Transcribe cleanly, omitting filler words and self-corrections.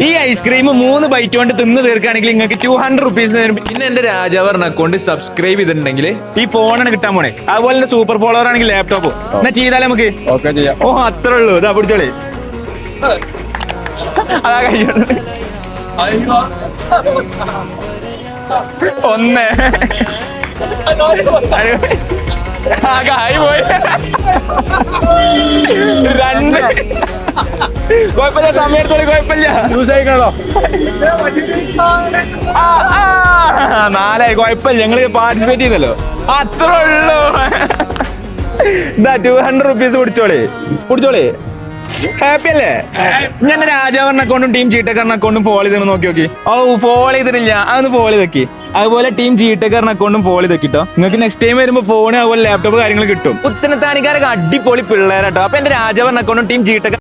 ഈ ice cream 3 byte കൊണ്ട് തിന്ന് തീർക്കുകയാണെങ്കിൽ നിങ്ങൾക്ക് 200 റുപ്പീസ് തരും. പിന്നെ എന്റെ രാജാവർണ്ണ അക്കൗണ്ട് സബ്സ്ക്രൈബ് ചെയ്തിട്ടുണ്ടെങ്കിൽ ഈ ഫോണാണ് കിട്ടാൻ പോണേ. അതുപോലെ തന്നെ സൂപ്പർ ഫോളോവർ ആണെങ്കിൽ ലാപ്ടോപ്പ്. എന്നാ ചെയ്താലേ നമുക്ക് ഓക്കെ ചെയ്യാം. ഓ അത്രേ ഉള്ളൂ. ഇതാ പിടിച്ചോളി. അതാ കഴിയുള്ളൂ. 1 പോയി 2 കുഴപ്പമില്ല. സമയം എടുത്തോളി, കുഴപ്പമില്ല. യൂസ് ആയിക്കണല്ലോ. 4 കുഴപ്പമില്ല. ഞങ്ങള് പാർട്ടിസിപ്പേറ്റ് ചെയ്തല്ലോ. അത്രേ ഉള്ളൂ. ഇതാ 200 റുപ്പീസ് പിടിച്ചോളി. ഹാപ്പി അല്ലേ? ഞാൻ രാജാവറിന്റെ അക്കൗണ്ടും ടീം ജീട്ടക്കാരൻ അക്കൗണ്ടും ഫോളോ ചെയ്ത് നോക്കി. ഓ ഫോളോ ചെയ്തിട്ടില്ല, അതൊന്ന് ഫോളോ ചെയ്തൊക്കെ. അതുപോലെ ടീം ജീട്ടക്കാരൻ അക്കൗണ്ടും ഫോളോ ചെയ്തൊക്കിട്ടോ. നിങ്ങൾക്ക് നെക്സ്റ്റ് ടൈം വരുമ്പോൾ ഫോണ് അതുപോലെ ലാപ്ടോപ്പ് കാര്യങ്ങൾ കിട്ടും. പുത്തനത്താണിക്കാരൊക്കെ അടിപൊളി പിള്ളേരാട്ടോ. അപ്പൊ എന്റെ രാജാവറിന്റെ അക്കൗണ്ടും ടീം ജീട്ടക്കാരൻ